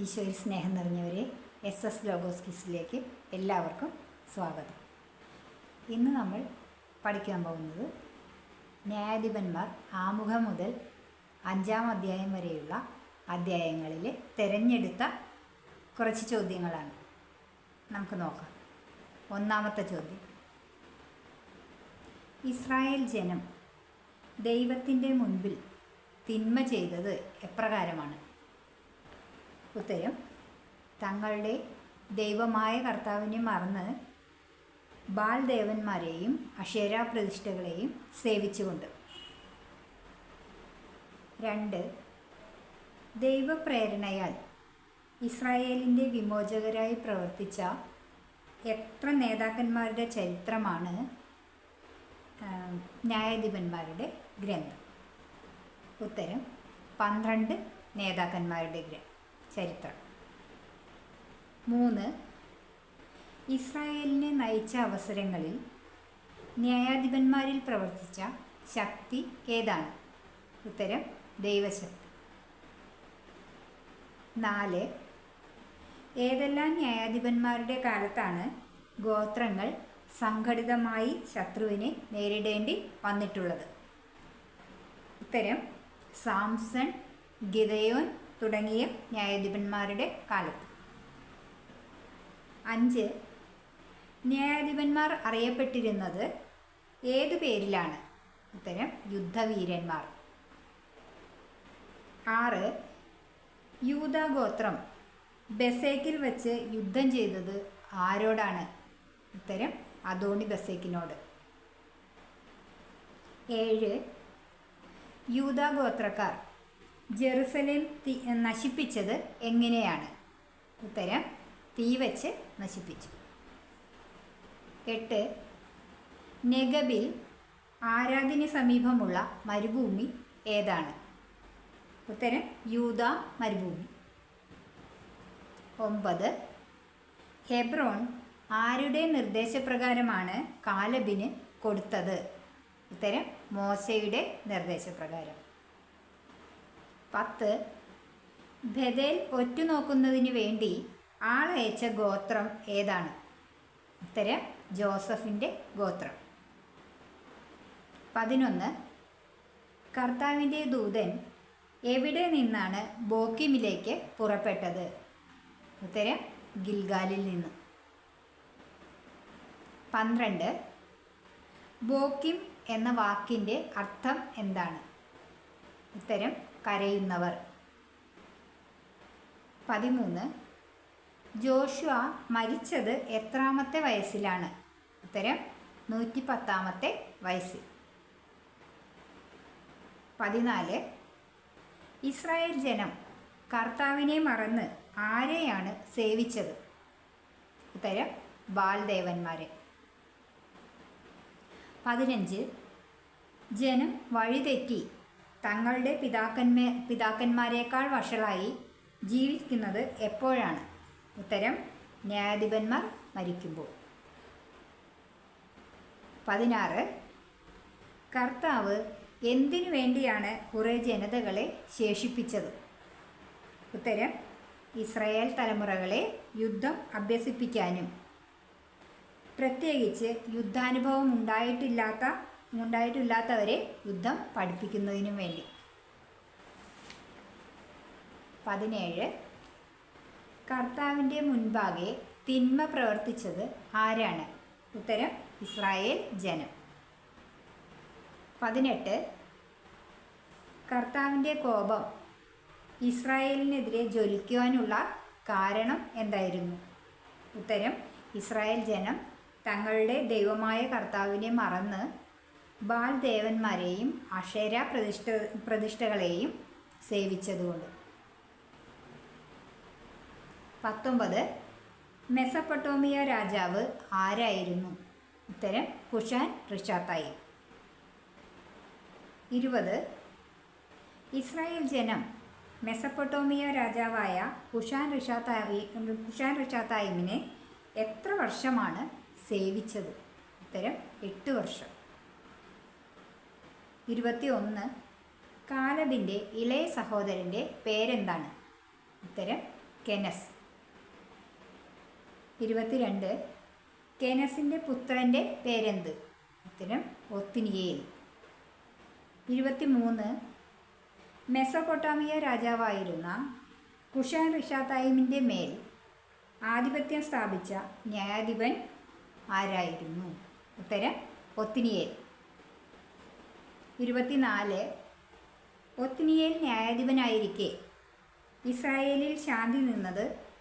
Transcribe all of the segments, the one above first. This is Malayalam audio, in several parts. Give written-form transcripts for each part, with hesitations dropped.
ഈശോയിൽ സ്നേഹം നിറഞ്ഞവരെ, SS ലോഗോസ് കിഡ്സിലേക്ക് എല്ലാവർക്കും സ്വാഗതം. ഇന്ന് നമ്മൾ പഠിക്കാൻ പോകുന്നത് ന്യായാധിപന്മാർ ആമുഖം മുതൽ 5-ാം അധ്യായം വരെയുള്ള അധ്യായങ്ങളിലെ തിരഞ്ഞെടുത്ത കുറച്ച് ചോദ്യങ്ങളാണ്. നമുക്ക് നോക്കാം. ഒന്നാമത്തെ ചോദ്യം: ഇസ്രായേൽ ജനം ദൈവത്തിൻ്റെ മുൻപിൽ തിന്മ ചെയ്തത് എപ്രകാരമാണ്? ഉത്തരം: തങ്ങളുടെ ദൈവമായ കർത്താവിനെ മറന്ന് ബാൽ ദേവന്മാരെയും അക്ഷേരാ പ്രതിഷ്ഠകളെയും സേവിച്ചുകൊണ്ട്. 2. ദൈവപ്രേരണയാൽ ഇസ്രായേലിൻ്റെ വിമോചകരായി പ്രവർത്തിച്ച എത്ര നേതാക്കന്മാരുടെ ചരിത്രമാണ് ന്യായാധിപന്മാരുടെ ഗ്രന്ഥം? ഉത്തരം: 12 നേതാക്കന്മാരുടെ ചരിത്രം. 3. ഇസ്രായേലിനെ നയിച്ച അവസരങ്ങളിൽ ന്യായാധിപന്മാരിൽ പ്രവർത്തിച്ച ശക്തി ഏതാണ്? ഉത്തരം: ദൈവശക്തി. 4. ഏതെല്ലാം ന്യായാധിപന്മാരുടെ കാലത്താണ് ഗോത്രങ്ങൾ സംഘടിതമായി ശത്രുവിനെ നേരിടേണ്ടി വന്നിട്ടുള്ളത്? ഉത്തരം: സാംസൺ, ഗിദെയോൻ തുടങ്ങിയ ന്യായാധിപന്മാരുടെ കാലത്ത്. 5. ന്യായാധിപന്മാർ അറിയപ്പെട്ടിരുന്നത് ഏതു പേരിലാണ്? ഉത്തരം: യുദ്ധവീരന്മാർ. 6. യൂദാ ഗോത്രം ബെസേക്കിൽ വച്ച് യുദ്ധം ചെയ്തത് ആരോടാണ്? ഉത്തരം: അദോണി ബെസേക്കിനോട്. 7. യൂദാ ഗോത്രക്കാർ ജെറുസലേം നശിപ്പിച്ചത് എങ്ങനെയാണ്? ഉത്തരം: തീ വച്ച് നശിപ്പിച്ചു. 8. നെഗബിൽ ആരാദിന് സമീപമുള്ള മരുഭൂമി ഏതാണ്? ഉത്തരം: യൂദാ മരുഭൂമി. 9. ഹെബ്രോൺ ആരുടെ നിർദ്ദേശപ്രകാരമാണ് കാലബിന് കൊടുത്തത്? ഉത്തരം: മോശയുടെ നിർദ്ദേശപ്രകാരം. 10. ബഥേൽ ഒറ്റുനോക്കുന്നതിന് വേണ്ടി ആളയച്ച ഗോത്രം ഏതാണ്? ഉത്തരം: ജോസഫിൻ്റെ ഗോത്രം. 11. കർത്താവിൻ്റെ ദൂതൻ എവിടെ നിന്നാണ് ബോക്കിമിലേക്ക് പുറപ്പെട്ടത്? ഉത്തരം: ഗിൽഗാലിൽ നിന്ന്. 12. ബോക്കിം എന്ന വാക്കിൻ്റെ അർത്ഥം എന്താണ്? ഉത്തരം: കരയുന്നവർ. 13. ജോഷുവ മരിച്ചത് എത്രാമത്തെ വയസ്സിലാണ്? ഉത്തരം: 110-ാമത്തെ വയസ്സിൽ. 14. ഇസ്രായേൽ ജനം കർത്താവിനെ മറന്ന് ആരെയാണ് സേവിച്ചത്? ഉത്തരം: ബാൽ ദേവന്മാരെ. 15. ജനം വഴിതെറ്റി തങ്ങളുടെ പിതാക്കന്മാരെക്കാൾ വഷളായി ജീവിക്കുന്നത് എപ്പോഴാണ്? ഉത്തരം: ന്യായാധിപന്മാർ മരിക്കുമ്പോൾ. 16. കർത്താവ് എന്തിനു വേണ്ടിയാണ് കുറേ ജനതകളെ ശേഷിപ്പിച്ചത്? ഉത്തരം: ഇസ്രായേൽ തലമുറകളെ യുദ്ധം അഭ്യസിപ്പിക്കാനും പ്രത്യേകിച്ച് യുദ്ധാനുഭവം ഉണ്ടായിട്ടില്ലാത്തവരെ യുദ്ധം പഠിപ്പിക്കുന്നതിനും വേണ്ടി. 17. കർത്താവിൻ്റെ മുൻപാകെ തിന്മ പ്രവർത്തിച്ചത് ആരാണ്? ഉത്തരം: ഇസ്രായേൽ ജനം. 18. കർത്താവിൻ്റെ കോപം ഇസ്രായേലിനെതിരെ ജ്വലിക്കുവാനുള്ള കാരണം എന്തായിരുന്നു? ഉത്തരം: ഇസ്രായേൽ ജനം തങ്ങളുടെ ദൈവമായ കർത്താവിനെ മറന്ന് ബാൽ ദേവന്മാരെയും അക്ഷേരാ പ്രതിഷ്ഠകളെയും സേവിച്ചതുകൊണ്ട്. 19. മെസപ്പൊട്ടോമിയ രാജാവ് ആരായിരുന്നു? ഉത്തരം: കുഷാൻ റിഷാത്തായിം. 20. ഇസ്രായേൽ ജനം മെസപ്പൊട്ടോമിയ രാജാവായ കുഷാൻ റിഷാത്തായിമിനെ എത്ര വർഷമാണ് സേവിച്ചത്? ഉത്തരം: 8 വർഷം. 21. കാലബിൻ്റെ ഇളയ സഹോദരൻ്റെ പേരെന്താണ്? ഉത്തരം: കെനസ്. 22 കെനസിൻ്റെ പുത്രൻ്റെ പേരെന്ത്? ഉത്തരം ഒത്നിയേൽ. 23 മെസൊപ്പൊട്ടാമിയ രാജാവായിരുന്ന കുഷാൻ റിഷാതായിമിൻ്റെ മേൽ ആധിപത്യം സ്ഥാപിച്ച ന്യായാധിപൻ ആരായിരുന്നു? ഉത്തരം ഒത്നിയേൽ. 24 ഒത്നിയേൽ ന്യായാധിപനായിരിക്കെ ഇസ്രായേലിൽ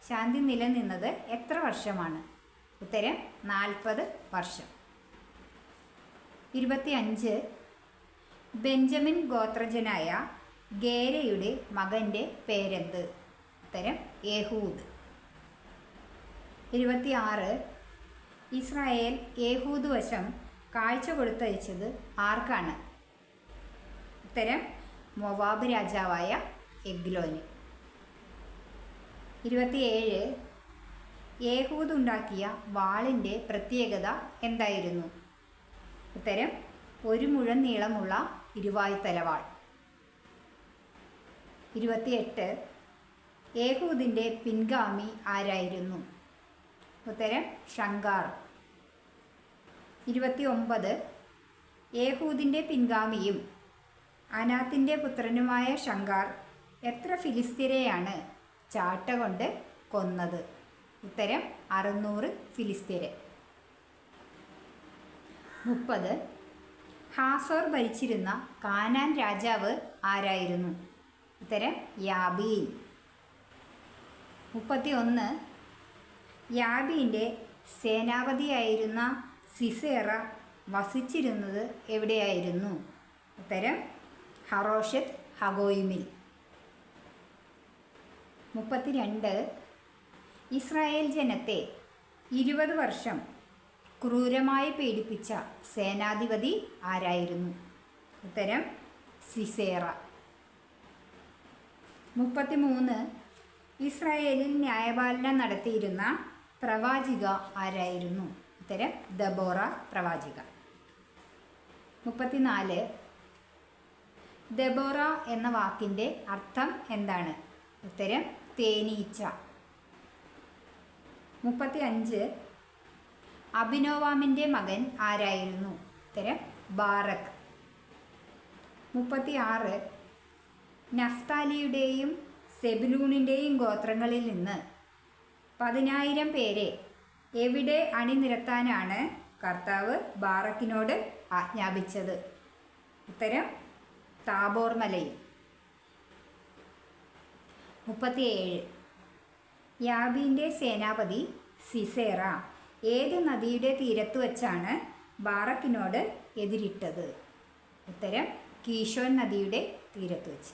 ശാന്തി നിലനിന്നത് എത്ര വർഷമാണ്? ഉത്തരം 40 വർഷം. 25 ബെഞ്ചമിൻ ഗോത്രജനായ ഗേരയുടെ മകൻ്റെ പേരെന്ത്? ഉത്തരം ഏഹൂദ്. 26 ഇസ്രായേൽ ഏഹൂദ് വശം കാഴ്ച കൊടുത്തയച്ചത് ആർക്കാണ്? ഉത്തരം മൊവാബ് രാജാവായ എഗ്ലോന്. 27 ഏഹൂദ് ഉണ്ടാക്കിയ വാളിൻ്റെ പ്രത്യേകത എന്തായിരുന്നു? ഉത്തരം 1 മുഴം നീളമുള്ള ഇരുവായ്ത്തലവാൾ. 28 ഏഹൂദിൻ്റെ പിൻഗാമി ആരായിരുന്നു? ഉത്തരം ഷങ്കാർ. 29 ഏഹൂദിൻ്റെ പിൻഗാമിയും അനാത്തിൻ്റെ പുത്രനുമായ ഷങ്കാർ എത്ര ഫിലിസ്തീനെയാണ് ചാട്ട കൊണ്ട് കൊന്നത്? ഉത്തരം 600 ഫിലിസ്തീനെ. 30 ഹാസോർ ഭരിച്ചിരുന്ന കാനാൻ രാജാവ് ആരായിരുന്നു? ഉത്തരം യാബീൻ. 31 യാബീൻ്റെ സേനാപതിയായിരുന്ന സിസേറ വസിച്ചിരുന്നത് എവിടെയായിരുന്നു? ഉത്തരം ഹറോഷത്ത് ഹഗോയിമിൽ. 32 ഇസ്രായേൽ ജനത്തെ 20 വർഷം ക്രൂരമായി പീഡിപ്പിച്ച സേനാധിപതി ആരായിരുന്നു? ഉത്തരം സിസേറ. 33 ഇസ്രായേലിൽ ന്യായപാലനം നടത്തിയിരുന്ന പ്രവാചിക ആരായിരുന്നു? ഉത്തരം ദബോറ പ്രവാചിക. 34 ദബോറ എന്ന വാക്കിൻ്റെ അർത്ഥം എന്താണ്? ഉത്തരം തേനീച്ച. 35 അബിനോവാമിൻ്റെ മകൻ ആരായിരുന്നു? ഉത്തരം ബാറക്. 36 നഫ്താലിയുടെയും സെബുലൂണിൻ്റെയും ഗോത്രങ്ങളിൽ നിന്ന് 10,000 പേരെ എവിടെ അണിനിരത്താനാണ് കർത്താവ് ബാറക്കിനോട് ആജ്ഞാപിച്ചത്? ഉത്തരം താബോർ മലയിൽ. 37 യാബീൻ്റെ സേനാപതി സിസേറ ഏത് നദിയുടെ തീരത്ത് വച്ചാണ് ബാറക്കിനോട് എതിരിട്ടത്? ഉത്തരം കീശോൻ നദിയുടെ തീരത്ത് വച്ച്.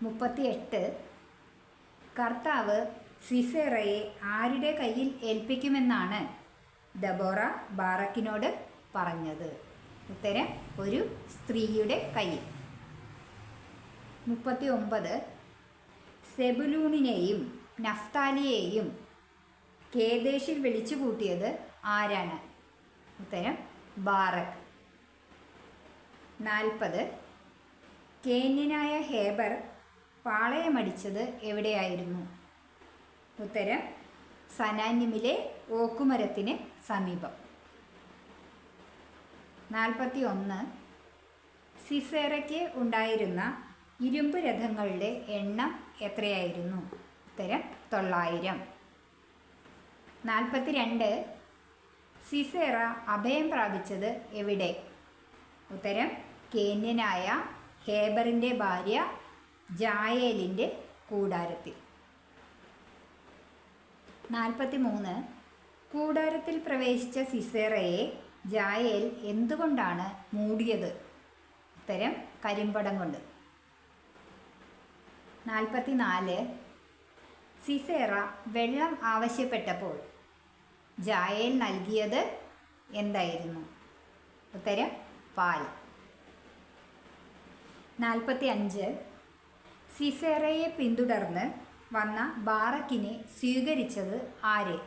38 കർത്താവ് സിസേറയെ ആരുടെ കയ്യിൽ ഏൽപ്പിക്കുമെന്നാണ് ദബോറ ബാറക്കിനോട് പറഞ്ഞത്? ഉത്തരം ഒരു സ്ത്രീയുടെ കയ്യിൽ. 39 സെബുലൂണിനെയും നഫ്താലിയെയും കേദേശിൽ വിളിച്ചു കൂട്ടിയത് ആരാണ്? ഉത്തരം ബാറക്. 40 കേന്യനായ ഹേബർ പാളയമടിച്ചത് എവിടെയായിരുന്നു? ഉത്തരം സനാന്യമിലെ ഓക്കുമരത്തിന് സമീപം. 41 സിസേറയ്ക്ക് ഉണ്ടായിരുന്ന ഇരുമ്പ് രഥങ്ങളുടെ എണ്ണം എത്രയായിരുന്നു? ഉത്തരം 900. 42 സിസേറ അഭയം പ്രാപിച്ചത് എവിടെ? ഉത്തരം കേന്യനായ ഹേബറിൻ്റെ ഭാര്യ ജായേലിൻ്റെ കൂടാരത്തിൽ. 43 കൂടാരത്തിൽ പ്രവേശിച്ച സിസേറയെ ജായേൽ എന്തുകൊണ്ടാണ് മൂടിയത്? ഉത്തരം കരിമ്പടം കൊണ്ട്. 44 സിസേറ വെള്ളം ആവശ്യപ്പെട്ടപ്പോൾ ജായേൽ നൽകിയത് എന്തായിരുന്നു? ഉത്തരം പാൽ. 45 സിസേറയെ പിന്തുടർന്ന് വന്ന ബാറക്കിനെ സ്വീകരിച്ചത് ആര്?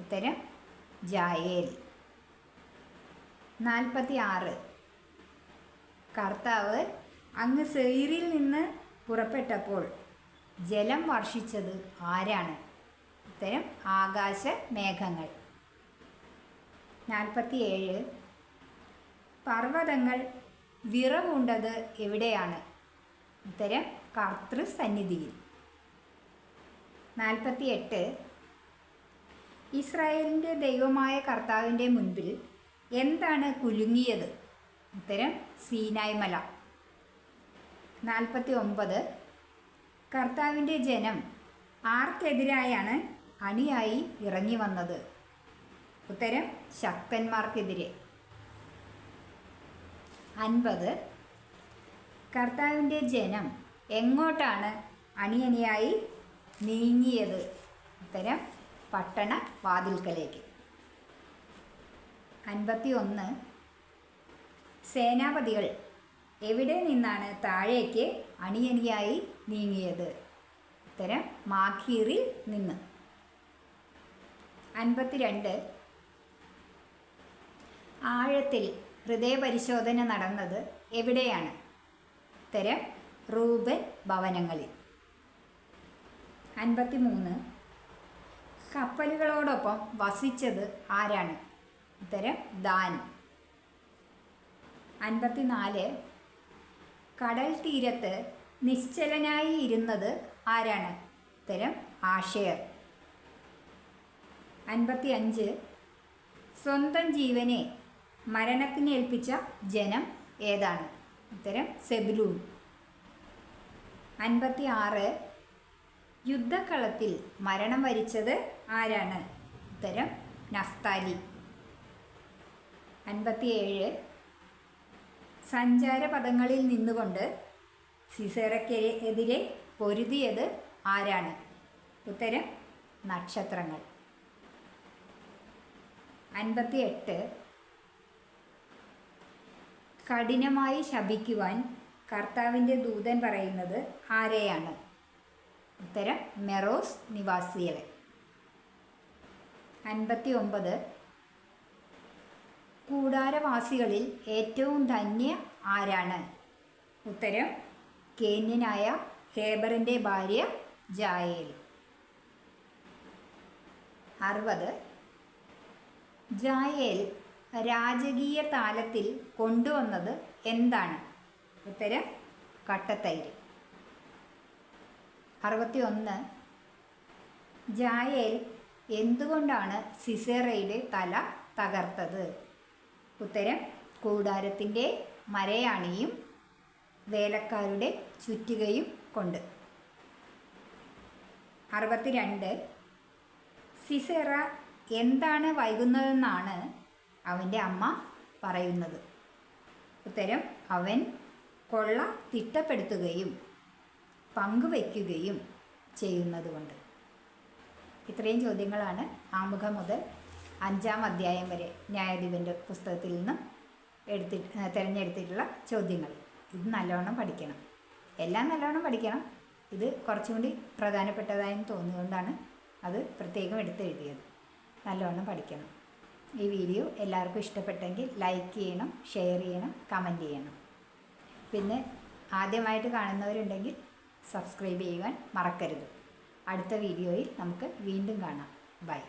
ഉത്തരം ജായേൽ. 46 കർത്താവ് അങ്ങ് സെയീറിൽ നിന്ന് പുറപ്പെട്ടപ്പോൾ ജലം വർഷിച്ചത് ആരാണ്? ഉത്തരം ആകാശ മേഘങ്ങൾ. 47. പർവ്വതങ്ങൾ വിറവുണ്ടത് എവിടെയാണ്? ഉത്തരം കർത്തൃസന്നിധിയിൽ. 48. ഇസ്രായേലിൻ്റെ ദൈവമായ കർത്താവിൻ്റെ മുൻപിൽ എന്താണ് കുലുങ്ങിയത്? ഉത്തരം സീനായ് മല. 49. കർത്താവിൻ്റെ ജനം ആർക്കെതിരായാണ് അണിയായി ഇറങ്ങി വന്നത്? ഉത്തരം ശക്തന്മാർക്കെതിരെ. 50. കർത്താവിൻ്റെ ജനം എങ്ങോട്ടാണ് അണിയണിയായി നീങ്ങിയത്? ഉത്തരം പട്ടണ വാതിൽക്കലേക്ക്. 51. സേനാപതികൾ എവിടെ നിന്നാണ് താഴേക്ക് അണിയണിയായി നീങ്ങിയത്? ഉത്തരം മാഖീറിൽ നിന്ന്. 52. ആഴത്തിൽ ഹൃദയപരിശോധന നടന്നത് എവിടെയാണ്? ഉത്തരം റൂബൻ ഭവനങ്ങളിൽ. 53. കപ്പലുകളോടൊപ്പം വസിച്ചത് ആരാണ്? ഉത്തരം ദാൻ. 54. കടൽ തീരത്ത് നിശ്ചലനായി ഇരുന്നത് ആരാണ്? ഉത്തരം ആഷേർ. 55. സ്വന്തം ജീവനെ മരണത്തിനേൽപ്പിച്ച ജനം ഏതാണ്? ഉത്തരം സെബുലൂൺ. 56. യുദ്ധക്കളത്തിൽ മരണം വരിച്ചത് ആരാണ്? ഉത്തരം നഫ്താലി. 57. സഞ്ചാരപഥങ്ങളിൽ നിന്നുകൊണ്ട് സിസേറയ്ക്കെതിരെ പൊരുതിയത് ആരാണ്? ഉത്തരം നക്ഷത്രങ്ങൾ. 58. കഠിനമായി ശപിക്കുവാൻ കർത്താവിൻ്റെ ദൂതൻ പറയുന്നത് ആരെയാണ്? ഉത്തരം മെറോസ് നിവാസികളെ. 59. കൂടാരവാസികളിൽ ഏറ്റവും ധന്യ ആരാണ്? ഉത്തരം കേന്യനായ ഹേബറിൻ്റെ ഭാര്യ ജായേൽ. 60. ജായേൽ രാജകീയ താലത്തിൽ കൊണ്ടുവന്നത് എന്താണ്? ഉത്തരം കട്ടത്തൈര്. 61. ജായേൽ എന്തുകൊണ്ടാണ് സിസേറയുടെ തല തകർത്തത്? ഉത്തരം കൂടാരത്തിൻ്റെ മരയാണിയും വേലക്കാരുടെ ചുറ്റികയും കൊണ്ട്. 62. സിസേറ എന്താണ് വൈകുന്നതെന്നാണ് അവൻ്റെ അമ്മ പറയുന്നത്? ഉത്തരം അവൻ കൊള്ള തിട്ടപ്പെടുത്തുകയും പങ്കുവയ്ക്കുകയും ചെയ്യുന്നതുകൊണ്ട്. ഇത്രയും ചോദ്യങ്ങളാണ് ആമുഖം മുതൽ 5-ാം അധ്യായം വരെ ന്യായാധിപൻ്റെ പുസ്തകത്തിൽ നിന്നും തിരഞ്ഞെടുത്തിട്ടുള്ള ചോദ്യങ്ങൾ. ഇത് നല്ലവണ്ണം പഠിക്കണം, എല്ലാം നല്ലവണ്ണം പഠിക്കണം. ഇത് കുറച്ചും കൂടി പ്രധാനപ്പെട്ടതായെന്ന് തോന്നിയതുകൊണ്ടാണ് അത് പ്രത്യേകം എടുത്തെഴുതിയത്. നല്ലവണ്ണം പഠിക്കണം. ഈ വീഡിയോ എല്ലാവർക്കും ഇഷ്ടപ്പെട്ടെങ്കിൽ ലൈക്ക് ചെയ്യണം, ഷെയർ ചെയ്യണം, കമൻറ്റ് ചെയ്യണം. പിന്നെ ആദ്യമായിട്ട് കാണുന്നവരുണ്ടെങ്കിൽ സബ്സ്ക്രൈബ് ചെയ്യുവാൻ മറക്കരുത്. അടുത്ത വീഡിയോയിൽ നമുക്ക് വീണ്ടും കാണാം. ബൈ.